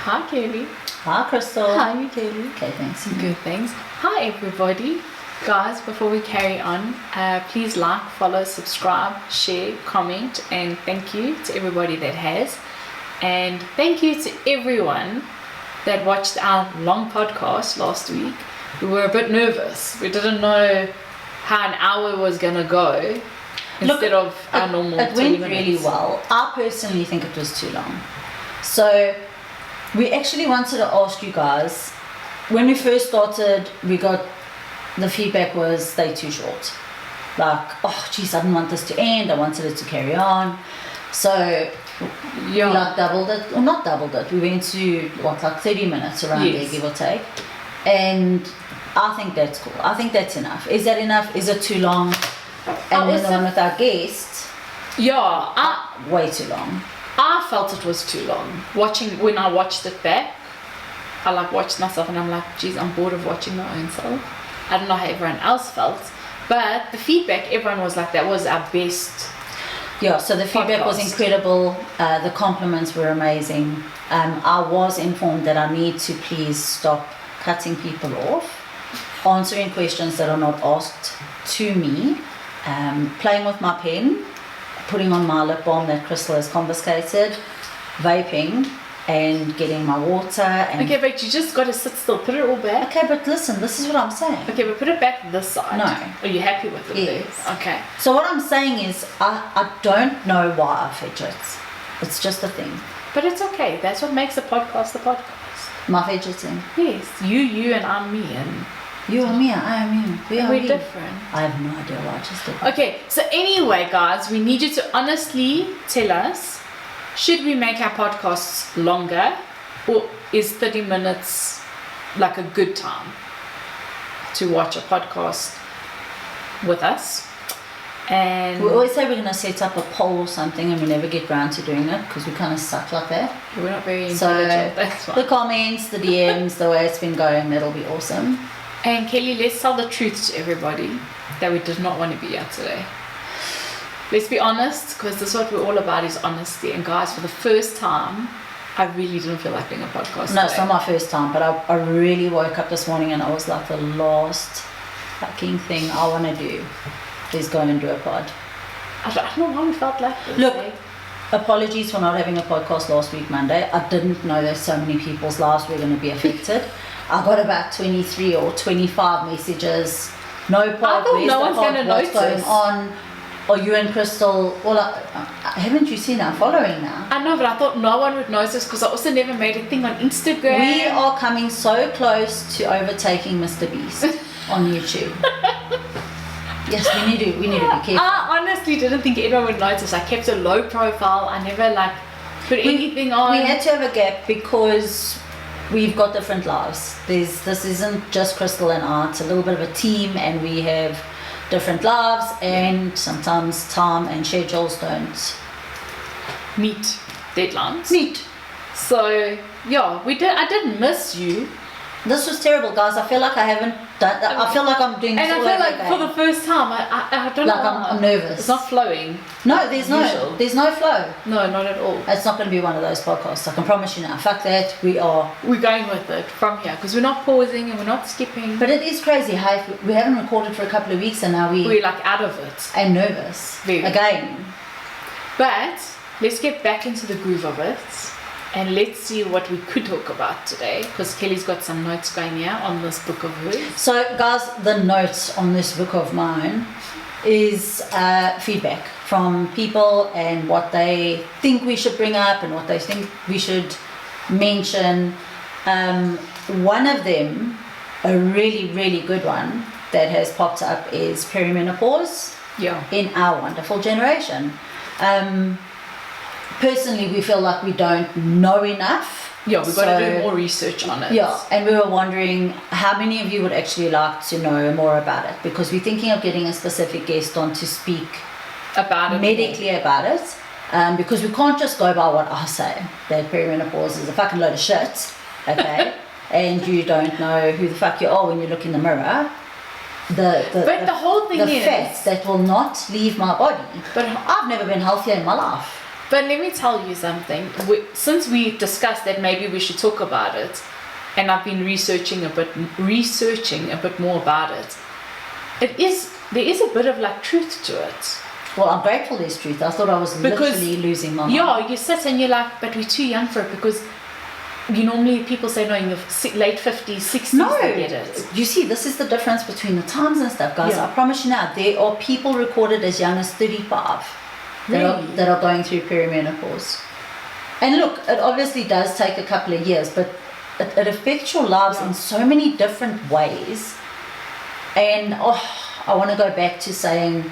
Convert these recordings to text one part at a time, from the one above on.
Hi, Kaylee. Hi, Kristal. Hi, Kaylee. Okay, thanks. Good, thanks. Hi, everybody. Guys, before we carry on, please like, follow, subscribe, share, comment, and thank you to everybody that has. And thank you to everyone that watched our long podcast last week. We were a bit nervous. We didn't know how an hour was going to go instead of our normal 20 minutes. It went minutes. really well. I personally think it was too long. So we actually wanted to ask you guys, when we first started, the feedback was they too short. Like, oh geez, I didn't want this to end, I wanted it to carry on. So we like doubled it, or not doubled it, we went to like 30 minutes around there, give or take. And I think that's cool. I think that's enough. Is that enough? Is it too long? And then the one with our guest, way too long. I felt it was too long. When I watched it back, I watched myself and I'm like, geez, I'm bored of watching my own self. I don't know how everyone else felt, but the feedback, everyone was like, that was our best. Yeah, so the feedback podcast. was incredible. The compliments were amazing. I was informed that I need to please stop cutting people off, answering questions that are not asked to me, playing with my pen, putting on my lip balm that Kristal has confiscated, vaping, and getting my water. And okay, but you just got to sit still. Put it all back. Okay, but listen, this is what I'm saying. Okay, but put it back this side. No. Are you happy with it? Yes. There? Okay. So what I'm saying is, I don't know why I fidget. It's just a thing. But it's okay. That's what makes a podcast a podcast. My fidgeting. Yes. You, and I'm me, and you are me, I am you. We're different. I have no idea why I just did. Okay, so anyway, guys, we need you to honestly tell us, should we make our podcasts longer, or is 30 minutes like a good time to watch a podcast with us? And we always say we're going to set up a poll or something, and we never get round to doing it because we kind of suck like that. We're not very so intelligent. That's fine. The comments, the DMs, the way it's been going, that'll be awesome. And Kelly, let's tell the truth to everybody that we did not want to be here today. Let's be honest, because this is what we're all about, is honesty. And guys, for the first time, I really didn't feel like doing a podcast No, today. it's not my first time, but I really woke up this morning and I was like, the last fucking thing I want to do is go and do a pod. I don't know why we felt like this. Look, apologies for not having a podcast last week, Monday. I didn't know that so many people's lives were going to be affected. I got about 23 or 25 messages. No pod, where's no the one's pod, gonna what's notice. going on? Are you and Kristal, well, haven't you seen our following now? I know, but I thought no one would notice because I also never made a thing on Instagram. We are coming so close to overtaking Mr. Beast on YouTube. Yes, we need to be careful. I honestly didn't think anyone would notice. I kept a low profile. I never put anything on. We had to have a gap because we've got different lives. This isn't just Kristal and I. It's a little bit of a team, and we have different lives, and sometimes time and schedules don't meet deadlines. So yeah, I did miss you. This was terrible, guys. I feel like I haven't done that. I feel like I'm doing this and I all feel over like again. for the first time, I don't like know. I'm nervous. It's not flowing. No, there's no flow. No, not at all. It's not going to be one of those podcasts. I can promise you now. Fuck that. We're going with it from here because we're not pausing and we're not skipping. But it is crazy how we haven't recorded for a couple of weeks and now we're out of it and nervous again. But let's get back into the groove of it. And let's see what we could talk about today, because Kelly's got some notes going here on this book of hers. So, guys, the notes on this book of mine is feedback from people and what they think we should bring up and what they think we should mention. One of them, a really, really good one that has popped up, is perimenopause in our wonderful generation. Personally, we feel like we don't know enough. Yeah, we've got to do more research on it. Yeah, and we were wondering how many of you would actually like to know more about it, because we're thinking of getting a specific guest on to speak about it medically about it, because we can't just go by what I say, that perimenopause is a fucking load of shit, okay, and you don't know who the fuck you are when you look in the mirror. But the whole thing is the fat that will not leave my body. But I've never been healthier in my life. But let me tell you something. Since we discussed that maybe we should talk about it, and I've been researching a bit more about it. There is a bit of like truth to it. Well, I'm grateful there's truth. I thought I was literally losing my mind. Yeah, you sit and you're like, but we're too young for it, because normally people say no, in your late 50s, 60s they get it. You see, this is the difference between the times and stuff, guys. I promise you now, there are people recorded as young as 35 that are going through perimenopause. And look, it obviously does take a couple of years, but it affects your lives in so many different ways. And I want to go back to saying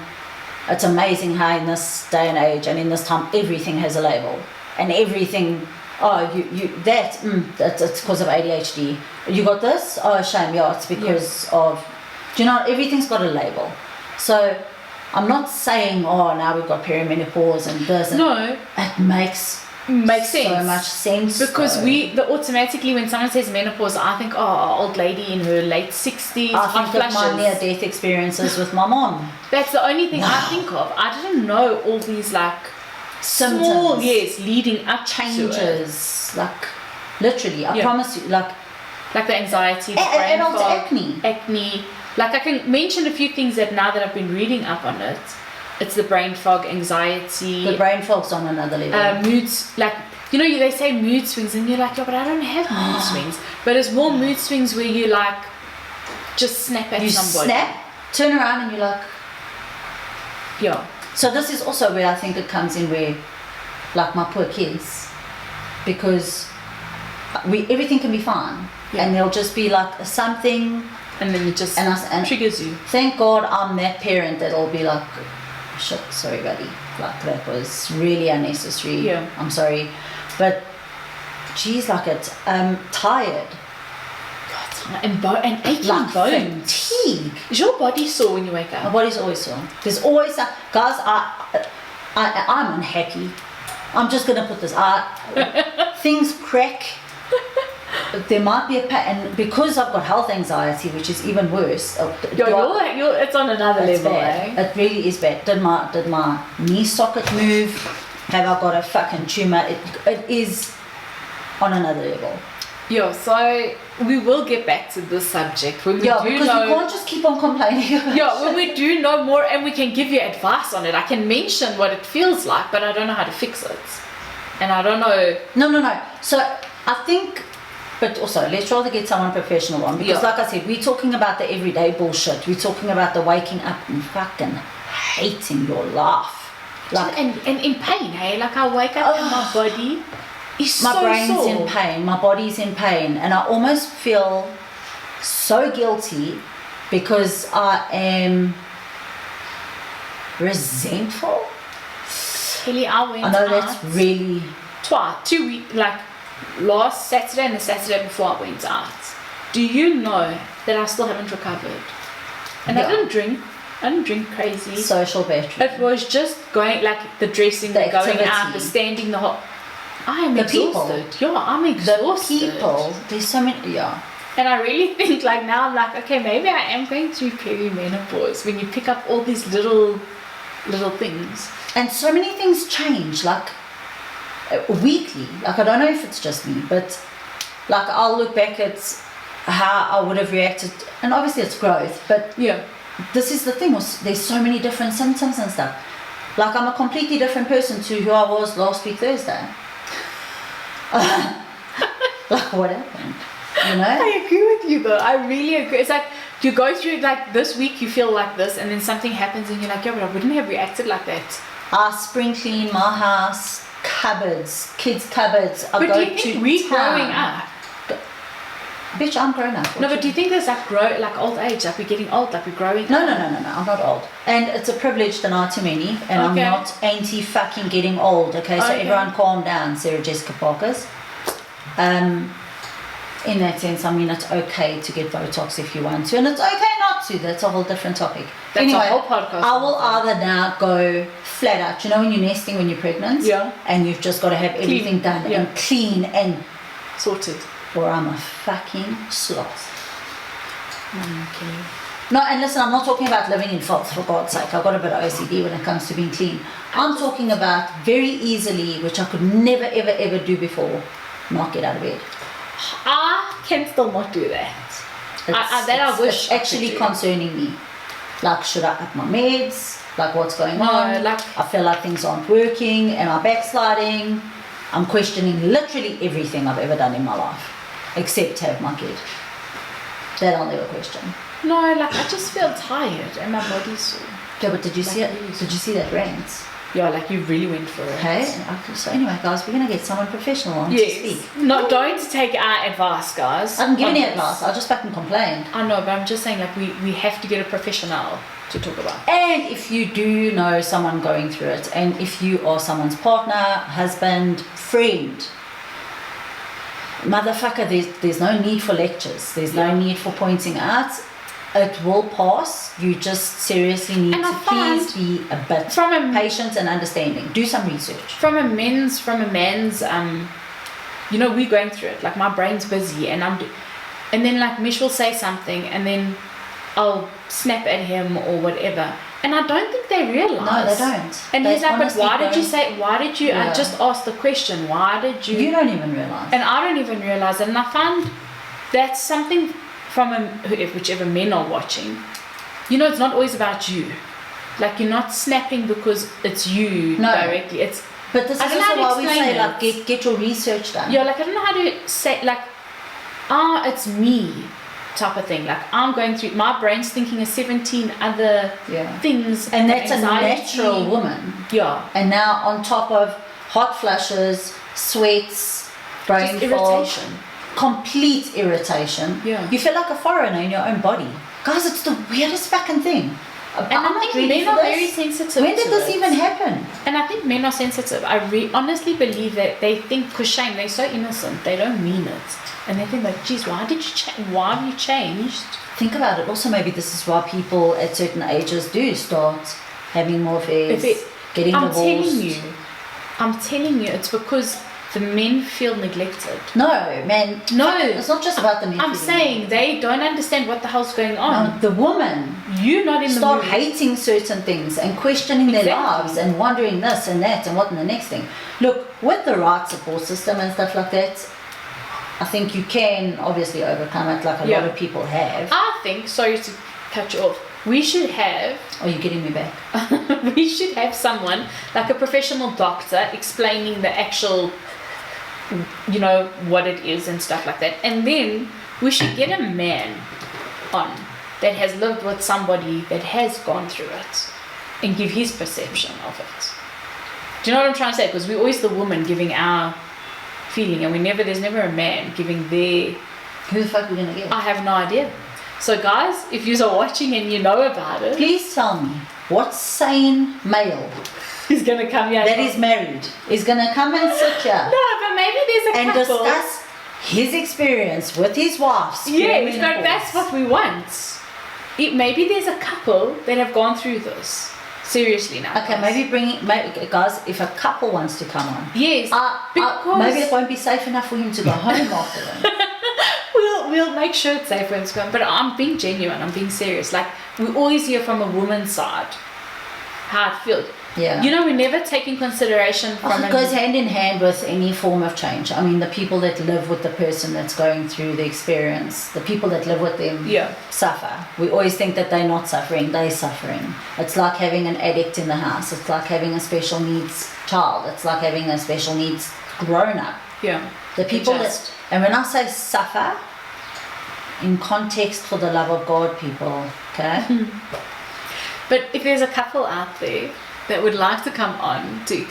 it's amazing how in this day and age and in this time everything has a label, and everything. It's because of ADHD. You got this? Oh, shame. Yeah, it's because of. Do you know? Everything's got a label. So I'm not saying now we've got perimenopause and this. No, it makes sense. So much sense, because automatically when someone says menopause, I think old lady in her late 60s. I think of my near-death experiences with my mom. That's the only thing I think of. I didn't know all these like symptoms. Small, leading up changes, like literally. I promise you, like the anxiety, the brain fog, acne. Like I can mention a few things that now that I've been reading up on it. It's the brain fog, anxiety. The brain fog's on another level. Moods, like, they say mood swings, and you're like, but I don't have mood swings. But it's more mood swings where you like, just snap at somebody. You snap, turn around, and you're like, yeah. So this is also where I think it comes in, where, like my poor kids, because everything can be fine, and there'll just be like something, and then it just triggers you. Thank God I'm that parent that'll be like, shit, sorry buddy, like that was really unnecessary. I'm sorry, but geez, like it's tired and aching like bones. Fatigue. Is your body sore when you wake up? My body's always sore. There's always guys. I'm unhappy. I'm just gonna put this. Things crack. There might be and because I've got health anxiety, which is even worse. It's on another level. Bad. It really is bad. Did my knee socket move? Have I got a fucking tumor? It is on another level. Yeah, so we will get back to this subject when we because we can't just keep on complaining. When we do know more and we can give you advice on it. I can mention what it feels like, but I don't know how to fix it, and I don't know. No. So I think. But also, let's rather get someone professional on, because like I said, we're talking about the everyday bullshit. We're talking about the waking up and fucking hating your life. Like, and in pain, hey? Like I wake up and my body is my brain's sore. in pain, my body's in pain, and I almost feel so guilty because I am resentful. Kelly, I know that's really... Twice, 2 weeks, like... last Saturday and the Saturday before I went out. Do you know that I still haven't recovered? And I didn't drink crazy. Social battery. It was just going, like the dressing, the going out, the standing, the whole. I am exhausted. I'm exhausted. The people. There's so many. Yeah. And I really think like now I'm like, okay, maybe I am going through perimenopause, when you pick up all these little things. And so many things change, like weekly. Like I don't know if it's just me, but like I'll look back at how I would have reacted, and obviously it's growth, but this is the thing, there's so many different symptoms and stuff. Like I'm a completely different person to who I was last week Thursday. Like what happened, you know? I agree with you though, I really agree. It's like you go through, like this week you feel like this, and then something happens and you're like, but I wouldn't have reacted like that. I spring clean my house, cupboards, kids' cupboards. But do you think we're growing up? Bitch, I'm grown up. No, but do you think there's like old age, like we're getting old, like we're growing No, up? no, I'm not old. And it's a privilege to not too many, and I'm not anti-fucking getting old, okay? So everyone calm down, Sarah Jessica Parkers. In that sense, I mean, it's okay to get Botox if you want to, and it's okay not to. That's a whole different topic. That's a whole podcast. I will either now go flat out. You know when you're nesting when you're pregnant? Yeah. And you've just got to have everything done and clean and sorted. Or I'm a fucking sloth. Okay. No, and listen, I'm not talking about living in filth, for God's sake. I've got a bit of OCD when it comes to being clean. I'm talking about very easily, which I could never, ever, ever do before, not get out of bed. I can still not do that. I wish it's actually concerning me. Like, should I up my meds? Like, what's going on? Like, I feel like things aren't working. Am I backsliding? I'm questioning literally everything I've ever done in my life, except have my kid. That I'll never question. No, like, I just feel tired and my body's sore. Yeah, but did you see it? Really Did you see that rant? Yeah, like, you really went for it. Okay. So anyway, guys, we're gonna get someone professional on to speak. Not going to take our advice, guys. I haven't given any advice. I'll just fucking complain. I know, but I'm just saying, like, we have to get a professional to talk about. And if you do know someone going through it, and if you are someone's partner, husband, friend, motherfucker, there's no need for lectures. There's no need for pointing out. It will pass. You just seriously need to please be a bit patient and understanding. Do some research. From a man's, you know, we're going through it. Like, my brain's busy, and then like Mish will say something, and then I'll snap at him or whatever. And I don't think they realise. No, they don't. And he's like, but why did you say, I just asked the question, why did you? You don't even realise. And I don't even realise it. And I find that's something from whichever men are watching. You know, it's not always about you. Like, you're not snapping because it's you directly. But this is also why we say, like, get your research done. Yeah, like, I don't know how to say, like, it's me type of thing. Like, I'm going through, my brain's thinking of 17 other things. And that's anxiety. A natural woman. Yeah. And now on top of hot flushes, sweats, brain fog, complete irritation. Yeah. You feel like a foreigner in your own body. Guys, it's the weirdest fucking thing. And I think men are very sensitive. When did this even happen? And I think men are sensitive. I honestly believe that they think, because Shane, they're so innocent, they don't mean it. And they think like, geez, why have you changed? Think about it. Also, maybe this is why people at certain ages do start having more affairs, getting divorced. I'm telling you, it's because the men feel neglected. No, man. No. It's not just about the men. I'm saying they don't understand what the hell's going on. No, the woman. You're not in the start hating certain things and questioning their lives and wondering this and that and what and the next thing. Look, with the right support system and stuff like that, I think you can obviously overcome it, like a lot of people have. I think, sorry to cut you off, we should have... Are you getting me back? We should have someone, like a professional doctor, explaining the actual, you know, what it is and stuff like that. And then we should get a man on that has lived with somebody that has gone through it and give his perception of it. Do you know what I'm trying to say? Because we're always the woman giving our feeling, and there's never a man giving their... Who the fuck are we gonna get? I have no idea. So guys, if you are watching and you know about it, please tell me what sane male is gonna come here that is married is gonna come and sit here. No, but maybe there's a couple and discuss his experience with his wife's perimenopause. Yeah, that's what we want. Maybe there's a couple that have gone through this. Seriously now. Okay, maybe guys, if a couple wants to come on. Yes. Because maybe it won't be safe enough for him to go home after them. We'll make sure it's safe for him to go. But I'm being genuine. I'm being serious. Like, we always hear from a woman's side how it feels. Yeah. You know, we never take in consideration from... It goes hand in hand with any form of change. I mean, the people that live with the person that's going through the experience, the people that live with them suffer. We always think that they're not suffering, they're suffering. It's like having an addict in the house. It's like having a special needs child. It's like having a special needs grown-up. Yeah. The people that... And when I say suffer, in context for the love of God, people, okay? But if there's a couple out there that would like to come on to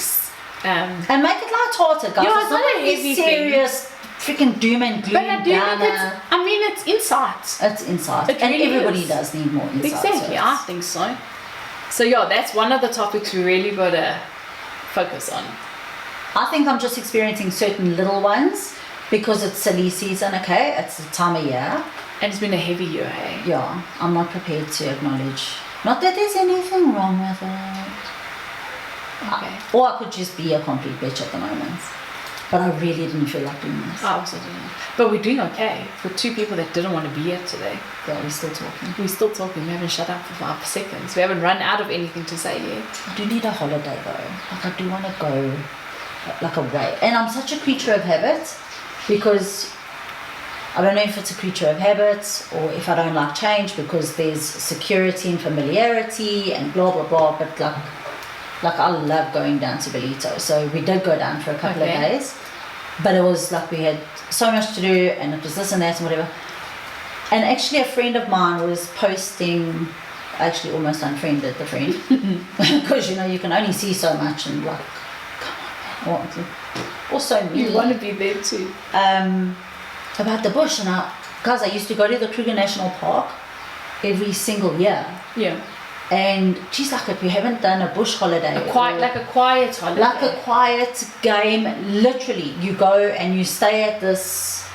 and make it light-hearted, guys. Yeah, it's not a heavy serious freaking doom and gloom. But I do think it's insight. It's insight. It and really everybody does need more insight. Exactly, I think so. So yeah, that's one of the topics we really gotta focus on. I think I'm just experiencing certain little ones because it's silly season, okay? It's the time of year. And it's been a heavy year, hey? Yeah, I'm not prepared to acknowledge. Not that there's anything wrong with it. Okay. Or I could just be a complete bitch at the moment. But I really didn't feel like doing this. I also didn't. But we're doing okay for two people that didn't want to be here today. Yeah, we're still talking. We're still talking. We haven't shut up for 5 seconds. We haven't run out of anything to say yet. I do need a holiday though. Like I do want to go like away. And I'm such a creature of habit because I don't know if it's a creature of habit or if I don't like change because there's security and familiarity and blah blah blah. But like I love going down to Belito. So we did go down for a couple of days. But it was like we had so much to do and it was this and that and whatever. And actually a friend of mine was posting, actually almost unfriended the friend, because you know you can only see so much and like, come on man, also me. You want to be there too. About the bush and I used to go to the Kruger National Park every single year. Yeah. And geez, like if you haven't done a bush holiday, like a quiet holiday, like a quiet game, literally you go and you stay at this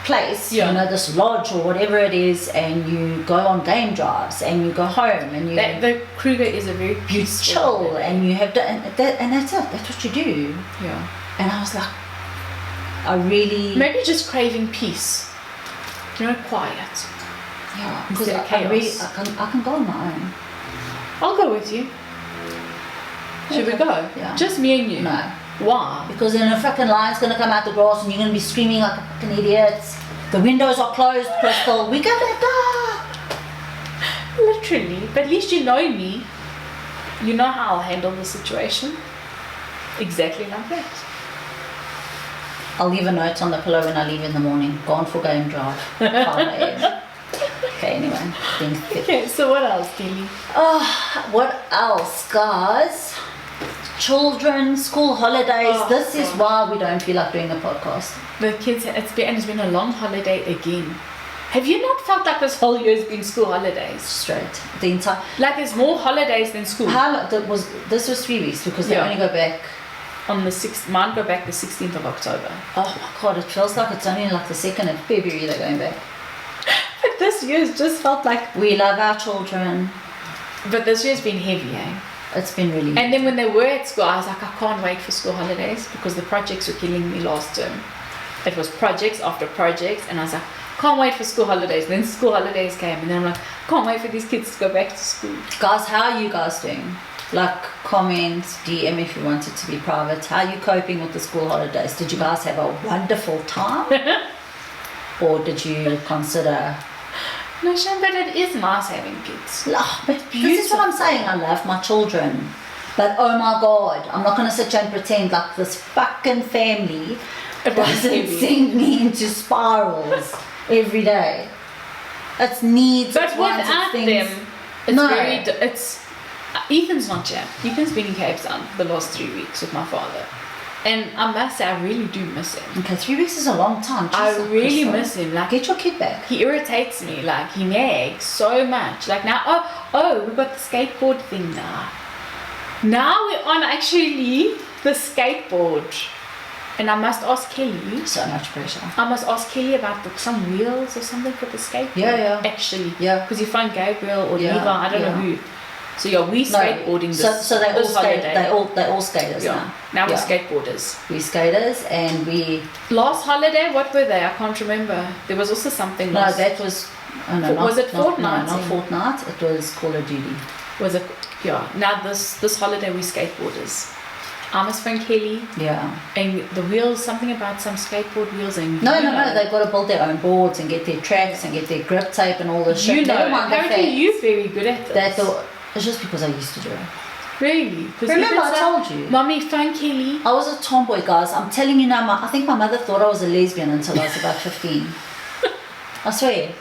place, you know, this lodge or whatever it is, and you go on game drives and you go home and you the Kruger is a very peaceful chill holiday. and you have and that's it, that's what you do. Yeah. And I was like, I really maybe just craving peace, you know, quiet. Yeah, because Instead of chaos. I can go on my own. I'll go with you. Should we go? Yeah. Just me and you? No. Why? Because then a fucking lion's gonna come out the grass and you're gonna be screaming like a fucking idiot. The windows are closed, Kristal. We gotta go. Literally. But at least you know me. You know how I'll handle the situation. Exactly like that. I'll leave a note on the pillow when I leave in the morning. Gone for game drive. 5 a.m. Okay, anyway. Okay, so what else, Kelly? Oh, what else, guys? Children, school holidays. Oh, this is why we don't feel like doing a podcast. The kids, it's been a long holiday again. Have you not felt like this whole year has been school holidays? Straight. The entire. Like there's more holidays than school. This was 3 weeks because they only go back on the 6th. Mine go back the 16th of October. Oh my god, it feels like it's only like the 2nd of February they're going back. But this year's just felt like we love our children. But this year's been heavy, eh? It's been really And then when they were at school, I was like, I can't wait for school holidays because the projects were killing me last term. It was projects after projects, and I was like, can't wait for school holidays. And then school holidays came, and then I'm like, can't wait for these kids to go back to school. Guys, how are you guys doing? Like, comment, DM if you want it to be private. How are you coping with the school holidays? Did you guys have a wonderful time? Or did you consider... No, Shan, but it is nice having kids. Oh, but this is what I'm saying. I love my children. But oh my god, I'm not going to sit here and pretend like this fucking family doesn't send me into spirals every day. It's needs. But without them, it's Ethan's not here. Ethan's been in Cape Town the last 3 weeks with my father. And I must say, I really do miss him. Okay, 3 weeks is a long time. I really miss him. Like, get your kid back. He irritates me. Like, he nags so much. Like now, we've got the skateboard thing now. Now we're on actually the skateboard. And I must ask Kelly. So much pressure. I must ask Kelly about some wheels or something for the skateboard. Yeah. Actually. Yeah. Because you find Gabriel or Levi, I don't know who. So we skateboarding this. So they all skate. They all skaters now. Now we're skateboarders. We skaters and we. Last holiday, what were they? I can't remember. There was also something. No, that was. Oh, no, was it Fortnite? No, not Fortnite. It was Call of Duty. Was it? Yeah. Now this holiday we skateboarders. I must find Kelly. Yeah. And the wheels, something about some skateboard wheels and. No. They've got to build their own boards and get their tracks and get their grip tape and all this shit. Apparently you're very good at this. It's just because I used to do it. Really? Remember I told you? Mommy, find Kelly. I was a tomboy, guys. I'm telling you now, I think my mother thought I was a lesbian until I was about 15. I swear.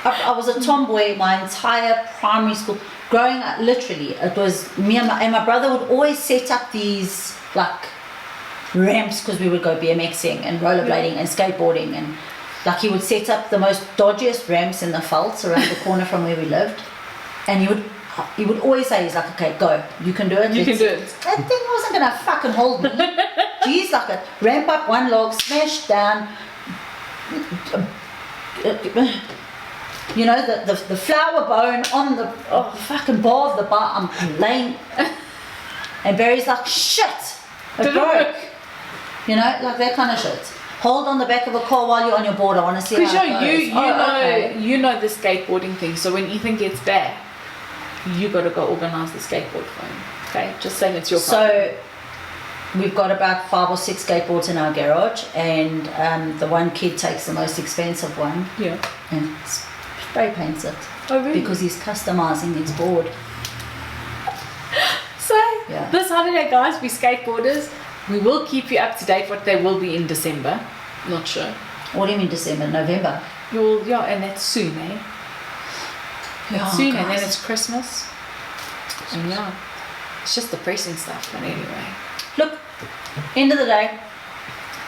I was a tomboy my entire primary school. Growing up, literally, it was me and my brother would always set up these, like, ramps because we would go BMXing and rollerblading and skateboarding. And, like, he would set up the most dodgiest ramps in the velds around the corner from where we lived. And he would always say, he's like, okay, go, you can do it. You can do it. That thing wasn't going to fucking hold me. Jeez, like a ramp up one log, smash down, you know, the flower bone on the fucking bar of the bar. I'm laying, and Barry's like, shit, it broke. You know, like that kind of shit. Hold on the back of a car while you're on your board. I want to see Because how it goes. you know the skateboarding thing. So when Ethan gets back, you got to go organize the skateboard for him. Okay, just saying it's your problem. So we've got about 5 or 6 skateboards in our garage, and the one kid takes the most expensive one Yeah. and spray paints it Oh really? because he's customizing his board. So Yeah. this holiday, guys, we skateboarders. We will keep you up to date what they will be in December. Not sure. What do you mean December? November? Yeah, and that's soon, eh? That's soon, and then it's Christmas. And yeah, it's just depressing stuff. But anyway, Look, end of the day,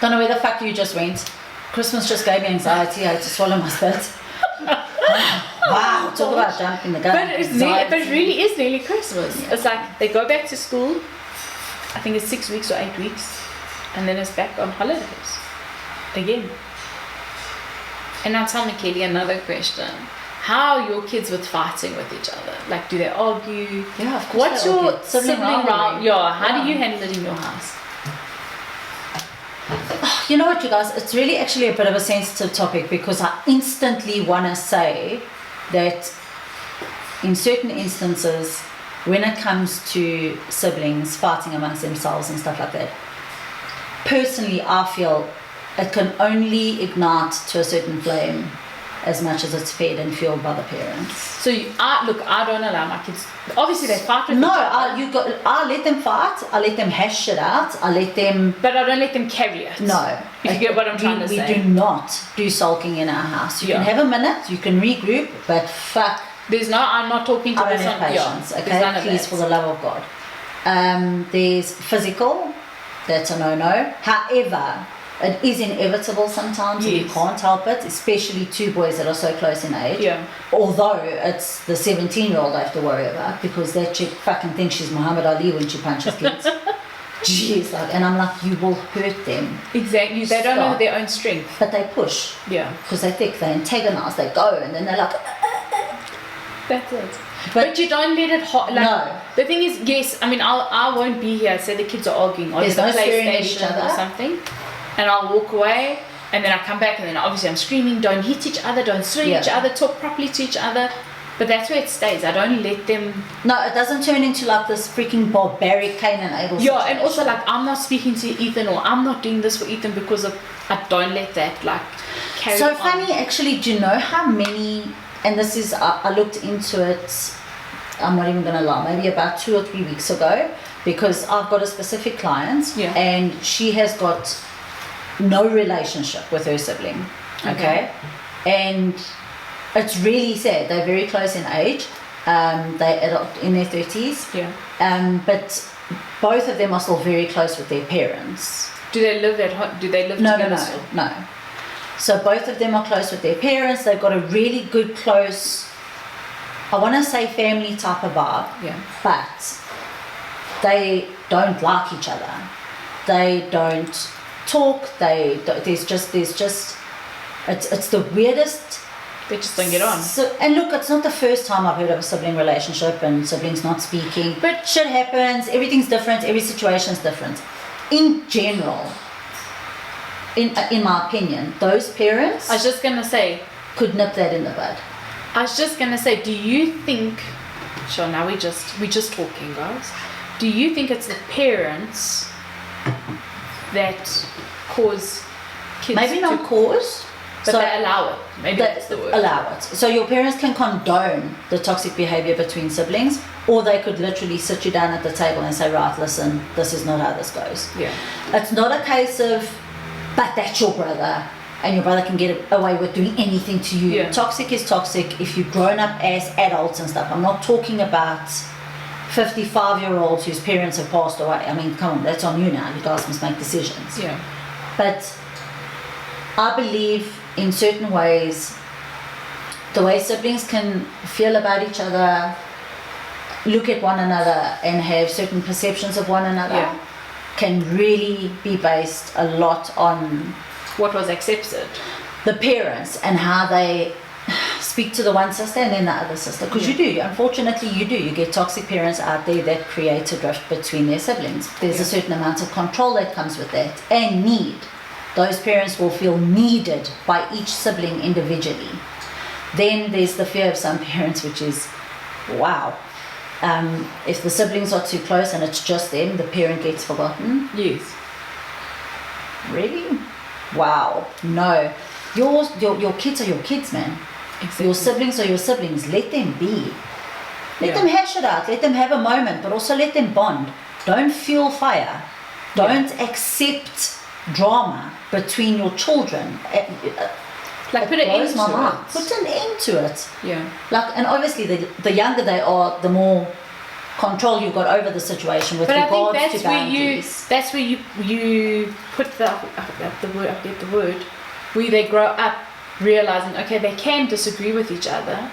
don't know where the fuck you just went. Christmas just gave me anxiety. I had to swallow my spit. Wow, talk about jumping the gun. but it really is nearly Christmas. Yeah. It's like they go back to school. I think it's 6 weeks or 8 weeks, and then it's back on holidays again. And now tell me, Kelly, another question. How are your kids with fighting with each other? Like, do they argue? Yeah, of course. What's your sibling rivalry? round? Yeah, how do you handle it in your house? You know what, you guys? It's really actually a bit of a sensitive topic because I instantly want to say that in certain instances, when it comes to siblings fighting amongst themselves and stuff like that, personally, I feel it can only ignite to a certain flame as much as it's fed and fueled by the parents. So I don't allow my kids. Obviously, they fight with No, each other. I let them fight. I let them hash it out. I let them. But I don't let them carry it. No. If you get what I'm trying to say. We do not do sulking in our house. You Yeah. can have a minute. You can regroup, but fuck. I'm not talking to I don't this have one. patience, Yeah, okay? there's none of Please, that. for the love of God. There's physical, that's a no-no. However, it is inevitable sometimes, and you Yes. can't help it, especially 2 boys that are so close in age. Yeah. Although it's the 17-year-old I have to worry about, because that chick fucking thinks she's Muhammad Ali when she punches kids. Jeez, like, and I'm like, you will hurt them. Exactly. They don't know Stop. their own strength. But they push, Yeah. because they think they antagonize, they go, and then they're like, That's it. But- But you don't let it hot. Like, No. The thing is, yes, I mean, I won't be here. Say the kids are arguing on There's the no swearing at each PlayStation or other. something, and I'll walk away, and then I come back, and then obviously I'm screaming, "Don't hit each other! Don't swear Yeah. each other! Talk properly to each other." But that's where it stays. I don't let them. no, it doesn't turn into like this freaking barbaric Cain and Abel Yeah, and situation. also like I'm not speaking to Ethan, or I'm not doing this for Ethan because of I don't let that like carry So on. funny, actually. Do you know how many? And this is I looked into it. I'm not even gonna lie. Maybe about 2 or 3 weeks ago, because I've got a specific client, Yeah. and she has got no relationship with her sibling. Okay, and it's really sad. They're very close in age. They adult in their 30s. Yeah. But both of them are still very close with their parents. Do they live at home? Do they live together still? No. So both of them are close with their parents. They've got a really good, close, I want to say family type of vibe, Yeah. but they don't like each other. They don't talk. There's just it's the weirdest. They just don't get on. So, and look, it's not the first time I've heard of a sibling relationship and siblings not speaking. But- shit happens. Everything's different. Every situation's different. In general, in my opinion, those parents I was just gonna say. could nip that in the bud. I was just gonna say. Do you think? Sure. Now we're just talking, guys. Do you think it's the parents that cause kids Maybe to not cause, but so they allow it? Maybe that that's the word. allow it. So your parents can condone the toxic behavior between siblings, or they could literally sit you down at the table and say, right, listen, this is not how this goes. Yeah. It's not a case of, but that's your brother, and your brother can get away with doing anything to you. Yeah. Toxic is toxic if you've grown up as adults and stuff. I'm not talking about 55-year-olds whose parents have passed away. I mean, come on, that's on you now. You guys must make decisions. Yeah. But I believe in certain ways, the way siblings can feel about each other, look at one another, and have certain perceptions of one another, Yeah. can really be based a lot on What was accepted? the parents and how they speak to the one sister and then the other sister, because you do, unfortunately you do, you get toxic parents out there that create a drift between their siblings. There's a certain amount of control that comes with that, and need. Those parents will feel needed by each sibling individually. Then there's the fear of some parents, which is, wow, if the siblings are too close and it's just them, the parent gets forgotten. Yes. Really? Wow. No. Your kids are your kids, man. Exactly. Your siblings are your siblings. Let them be. Let them hash it out. Let them have a moment, but also let them bond. Don't fuel fire. Don't accept drama between your children. Like put an end to it. Put an end to it. Yeah. Like, and obviously the younger they are, the more control you've got over the situation with regards to boundaries. That's where you put the word where they grow up realizing, okay, they can disagree with each other,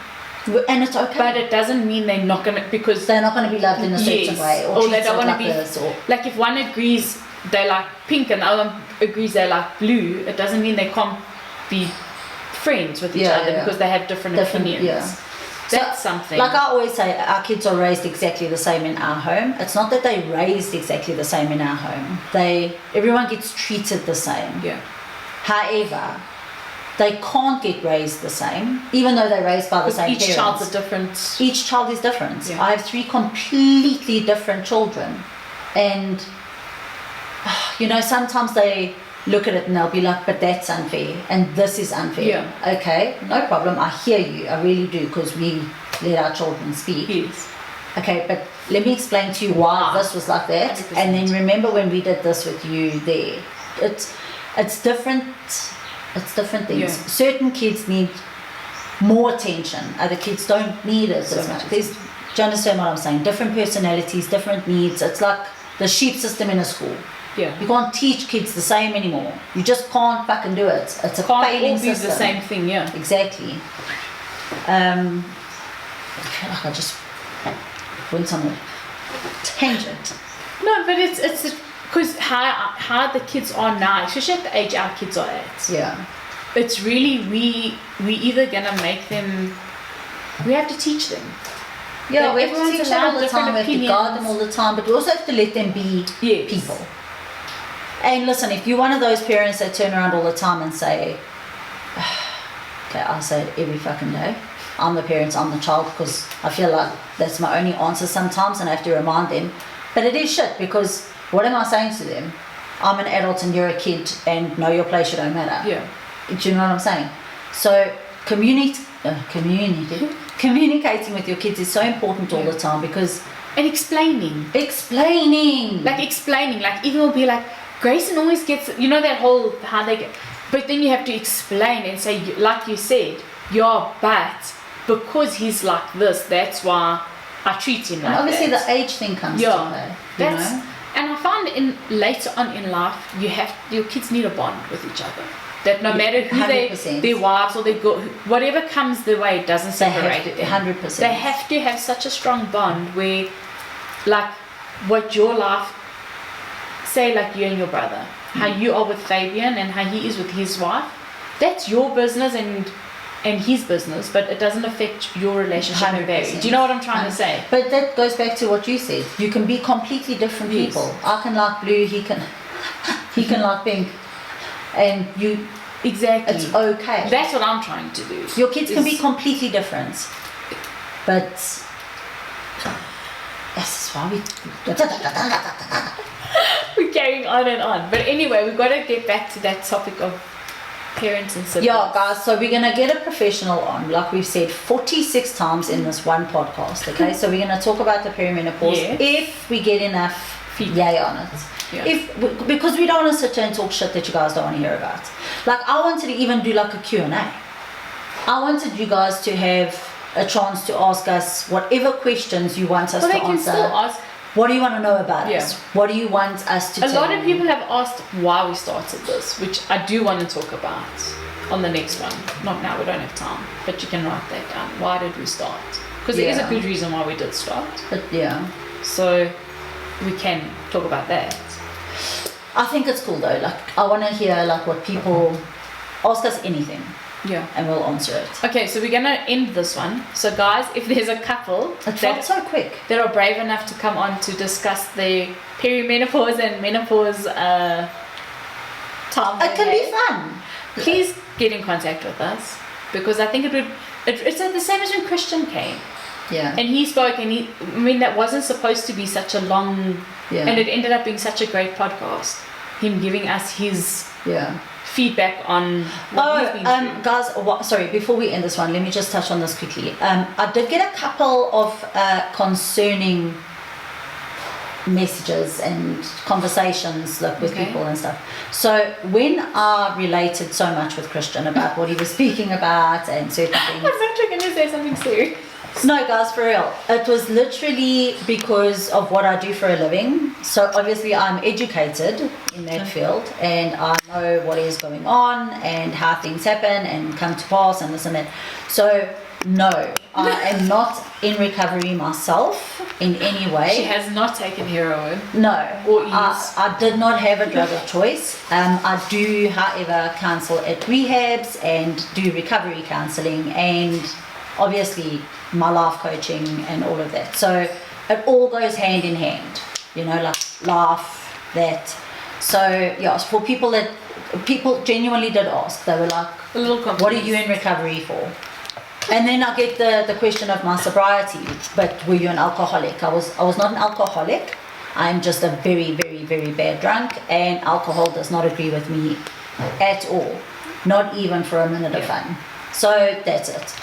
and it's okay, but it doesn't mean they're not gonna, because they're not going to be loved in a certain way, or they don't want to be this, or like, if one agrees they like pink and the other one agrees they like blue, it doesn't mean they can't be friends with each other because they have different opinions. That's something. Like I always say, our kids are raised exactly the same in our home. It's not that they're raised exactly the same in our home. Everyone gets treated the same. Yeah. However, they can't get raised the same, even though they're raised by the same parents. Each child's a different. Each child is different. Yeah. I have 3 completely different children, and sometimes they look at it and they'll be like, but that's unfair and this is unfair. Yeah. Okay, no problem. I hear you. I really do, because we let our children speak. Yes. Okay, but let me explain to you why this was like that. 100%. And then remember when we did this with you there. It's different. It's different things. Yeah. Certain kids need more attention. Other kids don't need it as much. Do you understand what I'm saying? Different personalities, different needs. It's like the sheep system in a school. Yeah. You can't teach kids the same anymore. You just can't fucking do it. It's a failing system. The same thing, yeah. Exactly. I feel like I just went on a tangent. No, but it's because how the kids are now, especially at the age our kids are at. Yeah. It's really we either gonna make them. We have to teach them. Yeah, we have to everyone's teach them all the time. We have to opinions. guard them all the time, but we also have to let them be people. And listen, if you're one of those parents that turn around all the time and say, okay, I say it every fucking day, I'm the parent, I'm the child, because I feel like that's my only answer sometimes, and I have to remind them. But it is shit, because what am I saying to them? I'm an adult and you're a kid, and know your place, you don't matter. Yeah. Do you know what I'm saying? So communicating with your kids is so important all the time, because and explaining, like even will be like, Grayson always gets, that whole how they get, but then you have to explain and say, like you said, yeah, but because he's like this, that's why I treat him like obviously that. The age thing comes to play. And I find later on in life, your kids need a bond with each other. That no matter who their wives or whatever comes their way, doesn't separate them. 100%. They have to have such a strong bond where, like, what your life, say like you and your brother, how you are with Fabian and how he is with his wife, that's your business and his business, but it doesn't affect your relationship and Barry. Do you know what I'm trying to say? But that goes back to what you said. You can be completely different people. I can like blue, he can like pink. And you exactly, it's okay. That's what I'm trying to do. Your kids can be completely different, but this is why we're carrying on and on. But anyway, we've got to get back to that topic of parents and siblings. Yeah, guys. So we're gonna get a professional on, like we've said 46 times in this one podcast. Okay, so we're gonna talk about the perimenopause if we get enough yay on it. Yeah. Because we don't want to sit here and talk shit that you guys don't want to hear about. Like, I wanted to even do like a Q&A. I wanted you guys to have a chance to ask us whatever questions you want us to answer. They can still ask. What do you want to know about us? What do you want us to tell you? A lot of people have asked why we started this, which I do want to talk about on the next one. Not now, we don't have time, but you can write that down. Why did we start? Because there is a good reason why we did start. But so we can talk about that. I think it's cool though. Like, I want to hear like what people ask us anything. Yeah. and we'll answer it. Okay, so we're gonna end this one. So guys, if there's a couple It felt so quick. that are brave enough to come on to discuss their perimenopause and menopause time, It can be fun. please get in contact with us, because I think it's the same as when Christian came Yeah. and he spoke, and that wasn't supposed to be such a long, Yeah. and it ended up being such a great podcast. Him giving us his Yeah. feedback on what he's been through. Guys, sorry, before we end this one, let me just touch on this quickly. I did get a couple of concerning messages and conversations with Okay. people and stuff. So when I related so much with Christian about what he was speaking about and certain things, I'm actually going to say something serious. no, guys, for real. It was literally because of what I do for a living. So obviously I'm educated in that field, and I know what is going on and how things happen and come to pass and this and that. So no, I am not in recovery myself in any way. She has not taken heroin. No, Or ease. I did not have a drug of choice. I do, however, counsel at rehabs and do recovery counselling, and obviously my life coaching and all of that. So it all goes hand in hand, like laugh, that. So yes, for people genuinely did ask. They were like, A little confused. what are you in recovery for? And then I get the question of my sobriety, but were you an alcoholic? I was not an alcoholic. I'm just a very, very, very bad drunk, and alcohol does not agree with me at all. Not even for a minute of fun. So that's it.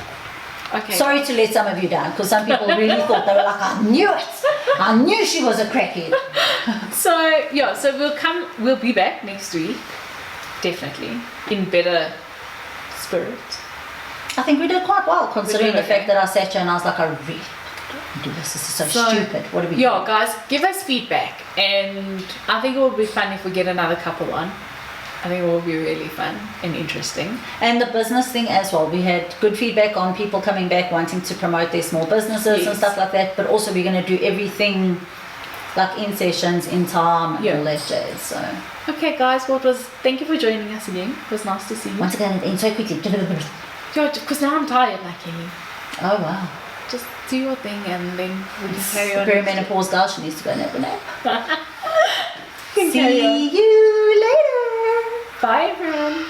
Okay. Sorry to let some of you down, because some people really thought, they were like, I knew it. I knew she was a crackhead. So we'll be back next week, definitely, in better spirit. I think we did quite well, considering did the fact okay. that I sat here and I was like, I really don't do this. This is so stupid. What do we do? Yeah, guys, give us feedback, and I think it will be fun if we get another couple on. I think it will be really fun and interesting. And the business thing as well. We had good feedback on people coming back wanting to promote their small businesses Yes. and stuff like that. But also we're going to do everything like in sessions, in time, and all that jazz. So Okay, guys, thank you for joining us again. It was nice to see you. once again, it ends so quickly. Yeah, because now I'm tired, like Kenny. Oh wow. Just do your thing, and then we can carry on. Perimenopause girl, she needs to go nap a nap. Can carry on. See you later. Bye, everyone.